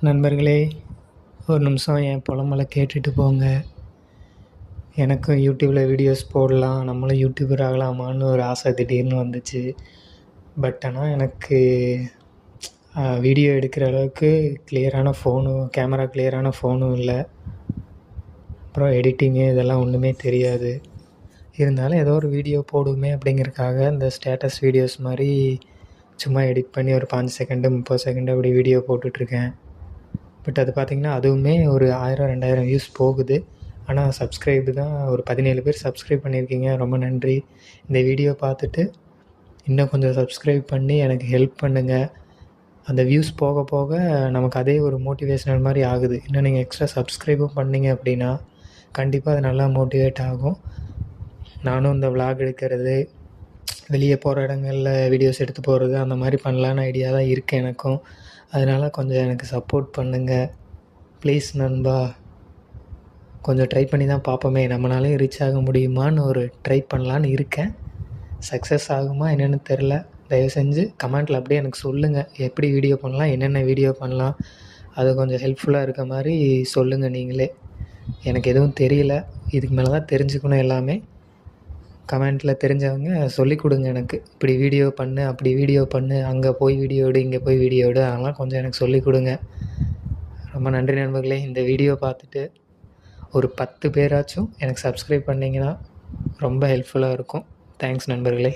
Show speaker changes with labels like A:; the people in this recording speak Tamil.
A: நண்பர்களே, ஒரு நிமிஷம் என் புலம்பலை கேட்டுட்டு போங்க. எனக்கும் யூடியூப்பில் வீடியோஸ் போடலாம், நம்மளும் யூடியூபர் ஆகலாமான்னு ஒரு ஆசை திடீர்னு வந்துச்சு. பட் ஆனால் எனக்கு வீடியோ எடுக்கிற அளவுக்கு கிளியரான கேமரா கிளியரான ஃபோனும் இல்லை. அப்புறம் எடிட்டிங்கு இதெல்லாம் ஒன்றுமே தெரியாது. இருந்தாலும் ஏதோ ஒரு வீடியோ போடுவோமே அப்படிங்கிறதுக்காக இந்த ஸ்டேட்டஸ் வீடியோஸ் மாதிரி சும்மா எடிட் பண்ணி ஒரு 5 செகண்டு 30 செகண்டு அப்படி வீடியோ போட்டுட்ருக்கேன். பட் அது பார்த்திங்கன்னா அதுவுமே ஒரு 1000 2000 வியூஸ் போகுது. ஆனால் சப்ஸ்கிரைபு தான் ஒரு 17 பேர் சப்ஸ்கிரைப் பண்ணியிருக்கீங்க, ரொம்ப நன்றி. இந்த வீடியோ பார்த்துட்டு இன்னும் கொஞ்சம் சப்ஸ்கிரைப் பண்ணி எனக்கு ஹெல்ப் பண்ணுங்கள். அந்த வியூஸ் போக போக நமக்கு அதே ஒரு மோட்டிவேஷ்னல் மாதிரி ஆகுது. இன்னும் நீங்கள் எக்ஸ்ட்ரா சப்ஸ்கிரைபும் பண்ணிங்க அப்படின்னா கண்டிப்பாக அது நல்லா மோட்டிவேட் ஆகும். நானும் இந்த விலாக் எடுக்கிறது, வெளியே போகிற இடங்களில் வீடியோஸ் எடுத்து போகிறது அந்த மாதிரி பண்ணலான்னு ஐடியா தான் இருக்குது எனக்கும். அதனால் கொஞ்சம் எனக்கு சப்போர்ட் பண்ணுங்கள் ப்ளீஸ் நண்பா. கொஞ்சம் ட்ரை பண்ணி தான் பார்ப்போமே, நம்மளாலையும் ரீச் ஆக முடியுமான்னு ஒரு ட்ரை பண்ணலான்னு இருக்கேன். சக்ஸஸ் ஆகுமா என்னென்னு தெரில. தயவு செஞ்சு கமெண்ட்டில் அப்படியே எனக்கு சொல்லுங்கள், எப்படி வீடியோ பண்ணலாம், என்னென்ன வீடியோ பண்ணலாம், அது கொஞ்சம் ஹெல்ப்ஃபுல்லாக இருக்க மாதிரி சொல்லுங்கள் நீங்களே. எனக்கு எதுவும் தெரியல, இதுக்கு மேலே தான் தெரிஞ்சுக்கணும் எல்லாமே. கமெண்ட்டில் தெரிஞ்சவங்க சொல்லிக் கொடுங்க எனக்கு. இப்படி வீடியோ பண்ணு, அப்படி வீடியோ பண்ணு, அங்கே போய் வீடியோ எடு, இங்கே போய் வீடியோ எடு, அதெல்லாம் கொஞ்சம் எனக்கு சொல்லிக் கொடுங்க. ரொம்ப நன்றி நண்பர்களே. இந்த வீடியோ பார்த்துட்டு ஒரு 10 பேராச்சும் எனக்கு சப்ஸ்கிரைப் பண்ணிங்கன்னா ரொம்ப ஹெல்ப்ஃபுல்லாக இருக்கும். தேங்க்ஸ் நண்பர்களே.